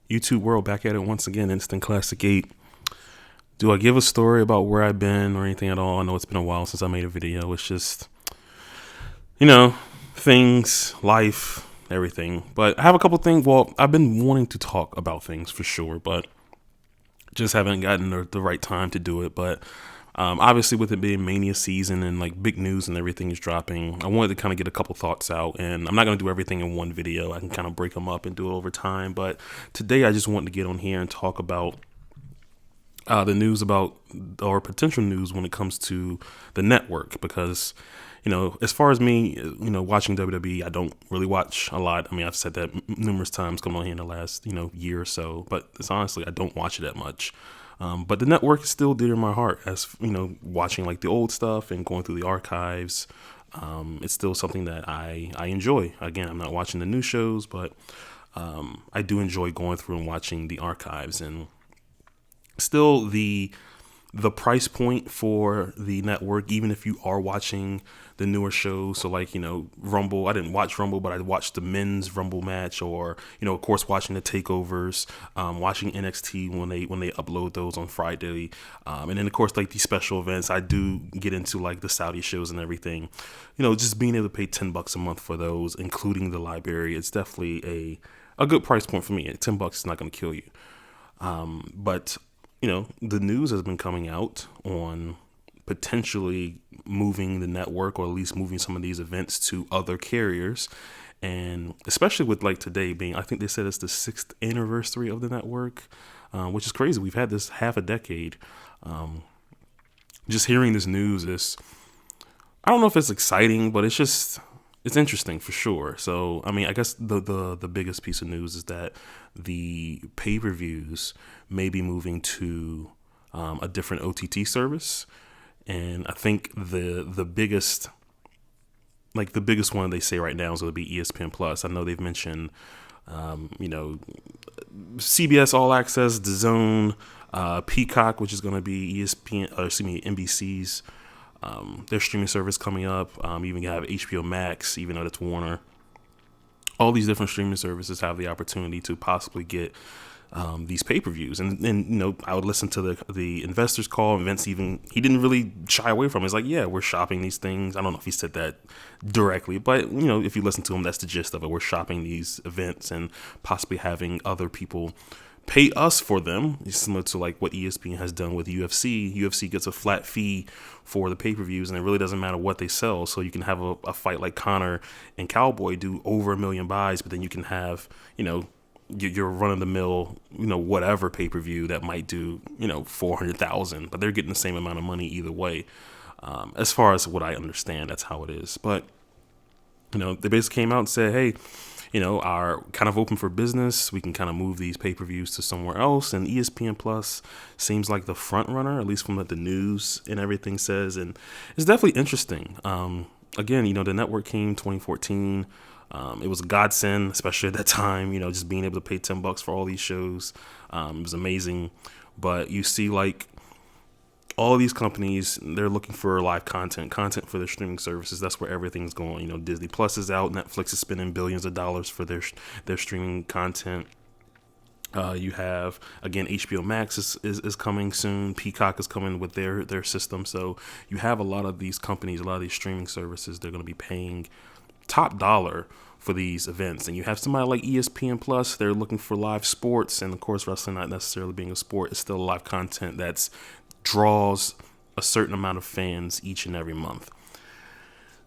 YouTube world back at it once again. Instant Classic 8. Do I give a story about where I've been or anything at all? I know it's been a while since I made a video. It's just, you know, things, life, everything. But I have a couple things. Well, I've been wanting to talk about things for sure, but just haven't gotten the right time to do it. But obviously, with it being Mania season and like big news and everything is dropping, I wanted to kind of get a couple thoughts out. And I'm not going to do everything in one video. I can kind of break them up and do it over time. But today, I just wanted to get on here and talk about the news about or potential news when it comes to the network because as far as me watching WWE, I don't really watch a lot. I mean, I've said that numerous times coming on here in the last year or so, but it's honestly I don't watch it that much. But the network is still dear in my heart, as watching like the old stuff and going through the archives. It's still something that I enjoy. Again, I'm not watching the new shows, but I do enjoy going through and watching the archives. And still, the price point for the network, even if you are watching the newer shows, so like Rumble, I didn't watch Rumble, but I watched the men's Rumble match, or of course watching the takeovers, watching NXT when they upload those on Friday, and then of course like these special events. I do get into like the Saudi shows and everything. Just being able to pay $10 a month for those, including the library, it's definitely a good price point for me. $10 is not going to kill you. But the news has been coming out on potentially moving the network, or at least moving some of these events to other carriers. And especially with like today being, I think they said it's the 6th anniversary of the network, which is crazy. We've had this half a decade. Just hearing this news is, I don't know if it's exciting, but it's interesting for sure. So, I mean, I guess the biggest piece of news is that the pay-per-views may be moving to a different OTT service. And I think the biggest one they say right now is going to be ESPN Plus. I know they've mentioned, CBS All Access, DAZN, Peacock, which is going to be NBC's their streaming service coming up. You even have HBO Max, even though that's Warner. All these different streaming services have the opportunity to possibly get these pay-per-views, and I would listen to the investors call. And Vince, he didn't really shy away from it. He's like, yeah, we're shopping these things. I don't know if he said that directly, but if you listen to him, that's the gist of it. We're shopping these events and possibly having other people pay us for them. It's similar to like what ESPN has done with UFC. UFC gets a flat fee for the pay-per-views, and it really doesn't matter what they sell. So you can have a fight like Conor and Cowboy do over 1 million buys, but then you can have your run-of-the-mill whatever pay-per-view that might do 400,000, but they're getting the same amount of money either way. As far as what I understand, that's how it is. But they basically came out and said, hey, are kind of open for business. We can kind of move these pay-per-views to somewhere else. And ESPN Plus seems like the front runner, at least from what the news and everything says. And it's definitely interesting. Again, the network came 2014. It was a godsend, especially at that time, just being able to pay $10 for all these shows. It was amazing. But you see like all these companies, they're looking for live content for their streaming services. That's where everything's going. Disney Plus is out. Netflix is spending billions of dollars for their streaming content. You have, again, HBO Max is coming soon. Peacock is coming with their system. So you have a lot of these companies, a lot of these streaming services, they're going to be paying top dollar for these events. And you have somebody like ESPN Plus, they're looking for live sports. And of course, wrestling not necessarily being a sport, it's still live content that's draws a certain amount of fans each and every month.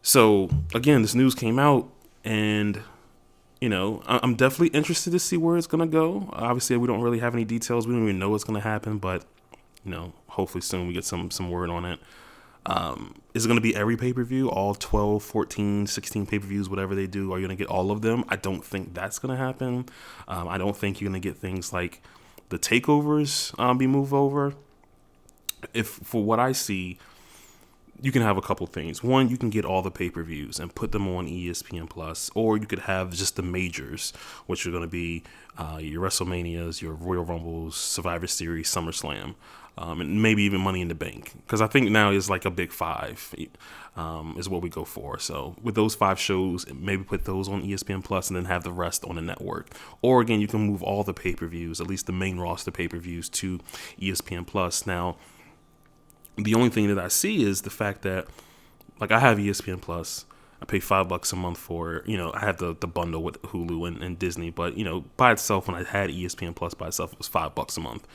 So again, this news came out, and I'm definitely interested to see where it's gonna go. Obviously, we don't really have any details. We don't even know what's gonna happen, but hopefully soon we get some word on it. Is it going to be every pay-per-view, all 12, 14, 16 pay-per-views, whatever they do? Are you going to get all of them? I don't think that's going to happen. I don't think you're going to get things like the takeovers be moved over. If, for what I see, you can have a couple things. One, you can get all the pay-per-views and put them on ESPN Plus, or you could have just the majors, which are going to be your WrestleManias, your Royal Rumbles, Survivor Series, SummerSlam, and maybe even Money in the Bank. Because I think now is like a big five, is what we go for. So with those 5 shows, maybe put those on ESPN Plus and then have the rest on the network. Or again, you can move all the pay-per-views, at least the main roster pay-per-views, to ESPN Plus. Now, the only thing that I see is the fact that, like, I have ESPN Plus. I pay $5 a month for it. I have the bundle with Hulu and Disney, but by itself, when I had ESPN Plus by itself, it was $5 a month.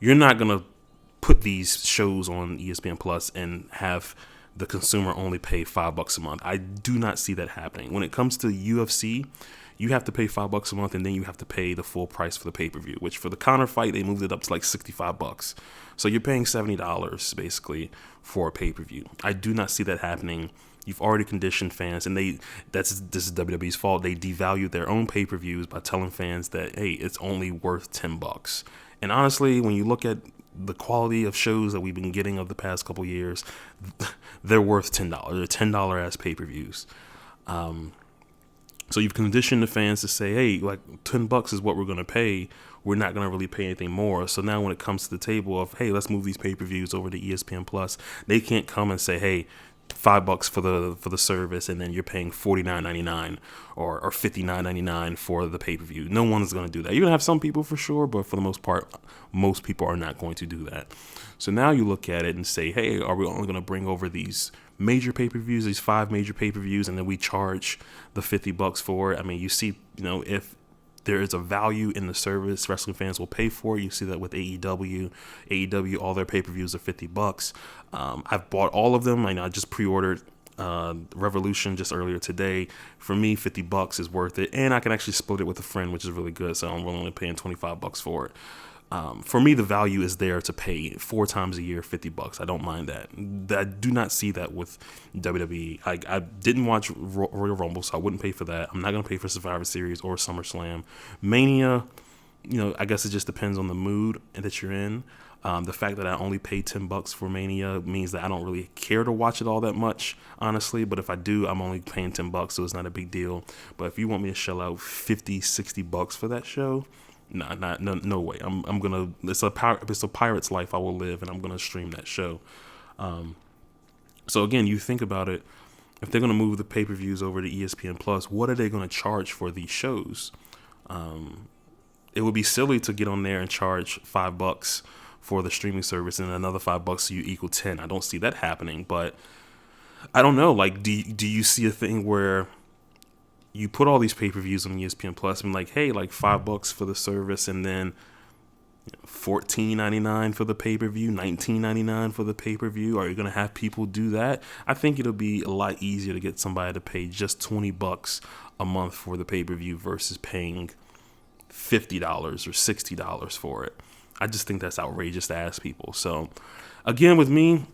You're not gonna put these shows on ESPN Plus and have the consumer only pay $5 a month. I do not see that happening. When it comes to UFC, you have to pay $5 a month, and then you have to pay the full price for the pay-per-view, which for the Conor fight, they moved it up to like $65. So you're paying $70 basically for a pay-per-view. I do not see that happening. You've already conditioned fans, and this is WWE's fault. They devalued their own pay-per-views by telling fans that, hey, it's only worth $10. And honestly, when you look at the quality of shows that we've been getting of the past couple years, they're worth $10. They're $10 ass pay-per-views. So you've conditioned the fans to say, hey, like $10 is what we're going to pay. We're not going to really pay anything more. So now when it comes to the table of, hey, let's move these pay-per-views over to ESPN Plus, they can't come and say, hey, $5 for the service, and then you're paying $49.99 or $59.99 for the pay-per-view. No one's going to do that. You're going to have some people for sure, but for the most part, most people are not going to do that. So now you look at it and say, hey, are we only going to bring over these major pay-per-views, these 5 major pay-per-views, and then we charge the $50 for it? I mean, you see, if there is a value in the service, wrestling fans will pay for it. You see that with AEW. AEW, all their pay-per-views are $50. I've bought all of them. I just pre-ordered Revolution just earlier today. For me, $50 is worth it, and I can actually split it with a friend, which is really good. So I'm only paying $25 for it. For me, the value is there to pay 4 times a year, $50. I don't mind that. I do not see that with WWE. I didn't watch Royal Rumble, so I wouldn't pay for that. I'm not going to pay for Survivor Series or SummerSlam. Mania, I guess it just depends on the mood that you're in. The fact that I only pay $10 for Mania means that I don't really care to watch it all that much, honestly. But if I do, I'm only paying $10, so it's not a big deal. But if you want me to shell out $50, $60 for that show, no way. I'm gonna. It's a pirate's life I will live, and I'm gonna stream that show. So again, you think about it. If they're gonna move the pay-per-views over to ESPN Plus, what are they gonna charge for these shows? It would be silly to get on there and charge $5 for the streaming service and another $5 so you equal 10. I don't see that happening. But I don't know. Like, do you see a thing where you put all these pay-per-views on ESPN Plus and like, hey, like $5 for the service, and then $14.99 for the pay-per-view, $19.99 for the pay-per-view? Are you going to have people do that? I think it'll be a lot easier to get somebody to pay just $20 a month for the pay-per-view versus paying $50 or $60 for it. I just think that's outrageous to ask people. So again, with me,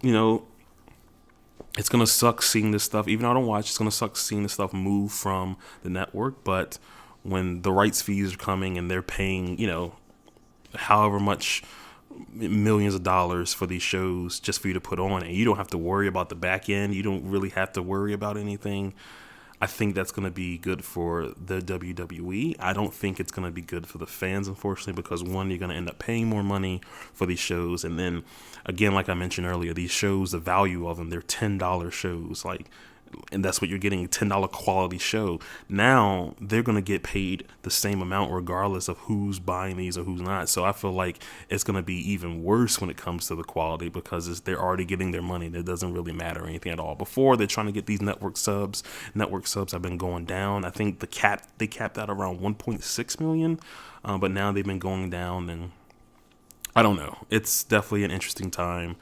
it's going to suck seeing this stuff. Even though I don't watch, it's going to suck seeing this stuff move from the network. But when the rights fees are coming and they're paying, however much millions of dollars for these shows just for you to put on, and you don't have to worry about the back end, you don't really have to worry about anything, I think that's going to be good for the WWE. I don't think it's going to be good for the fans, unfortunately, because one, you're going to end up paying more money for these shows. And then, again, like I mentioned earlier, these shows, the value of them, they're $10 shows. And that's what you're getting, a $10 quality show. Now they're going to get paid the same amount regardless of who's buying these or who's not. So I feel like it's going to be even worse when it comes to the quality, because they're already getting their money. It doesn't really matter anything at all. Before, they're trying to get these network subs. Network subs have been going down. I think they capped out around 1.6 million, but now they've been going down, and I don't know. It's definitely an interesting time.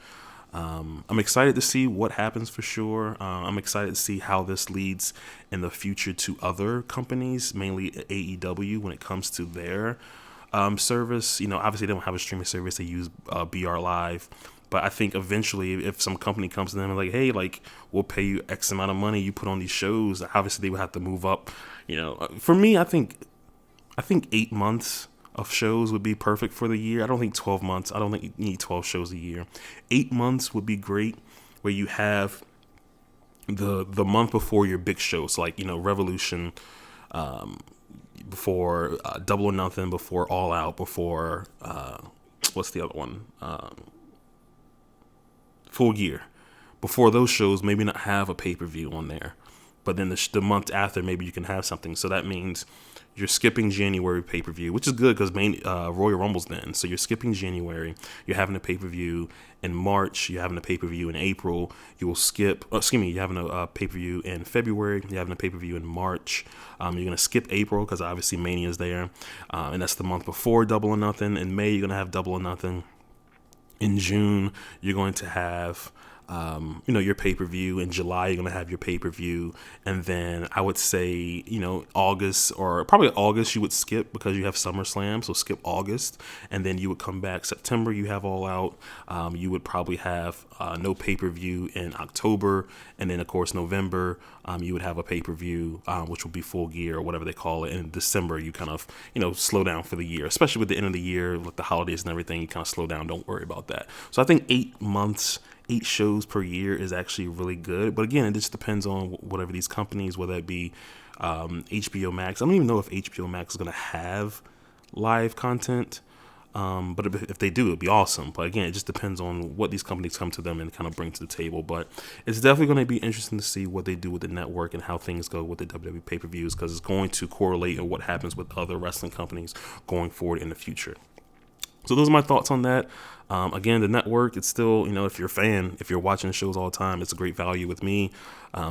I'm excited to see what happens for sure. I'm excited to see how this leads in the future to other companies, mainly AEW, when it comes to their service. Obviously they don't have a streaming service. They use BR Live. But I think eventually if some company comes to them and like, hey, like, we'll pay you X amount of money, you put on these shows, obviously they would have to move up. For me, I think 8 months of shows would be perfect for the year. I don't think 12 months. I don't think you need 12 shows a year. 8 months would be great where you have the month before your big shows, like, Revolution, before Double or Nothing, before All Out, before what's the other one? Full Gear. Before those shows, maybe not have a pay-per-view on there, but then the month after, maybe you can have something. So that means you're skipping January pay-per-view, which is good because Royal Rumble's then. So you're skipping January. You're having a pay-per-view in March. You're having a pay-per-view in April. You will skip. You're having a pay-per-view in February. You're having a pay-per-view in March. You're gonna skip April because obviously Mania's there, and that's the month before Double or Nothing. In May, you're gonna have Double or Nothing. In June, you're going to have your pay-per-view. In July, you're going to have your pay-per-view. And then I would say, August, or probably August, you would skip because you have SummerSlam. So skip August. And then you would come back September, you have All Out. You would probably have no pay-per-view in October. And then, of course, November, you would have a pay-per-view, which will be Full Gear or whatever they call it. And in December, you kind of, slow down for the year, especially with the end of the year, with the holidays and everything. You kind of slow down. Don't worry about that. So I think 8 months, 8 shows per year is actually really good. But again, it just depends on whatever these companies, whether it be HBO Max. I don't even know if HBO Max is going to have live content. But if they do, it'd be awesome. But again, it just depends on what these companies come to them and kind of bring to the table. But it's definitely going to be interesting to see what they do with the network and how things go with the WWE pay-per-views, because it's going to correlate with what happens with other wrestling companies going forward in the future. So those are my thoughts on that. Again, the network, it's still, if you're a fan, if you're watching shows all the time, it's a great value with me.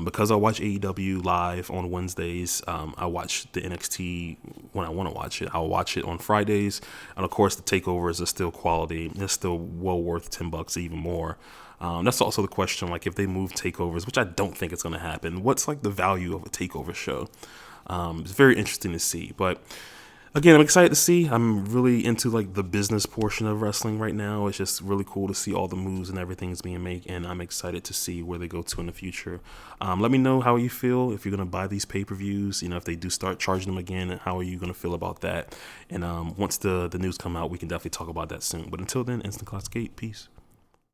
Because I watch AEW live on Wednesdays, I watch the NXT when I want to watch it. I'll watch it on Fridays. And of course, the takeovers are still quality. It's still well worth $10 even more. That's also the question, like if they move takeovers, which I don't think it's going to happen, what's like the value of a takeover show? It's very interesting to see. But again, I'm excited to see. I'm really into like the business portion of wrestling right now. It's just really cool to see all the moves and everything's being made, and I'm excited to see where they go to in the future. Let me know how you feel if you're gonna buy these pay-per-views. If they do start charging them again, how are you gonna feel about that? And once the news come out, we can definitely talk about that soon. But until then, Instant Classic 8, peace.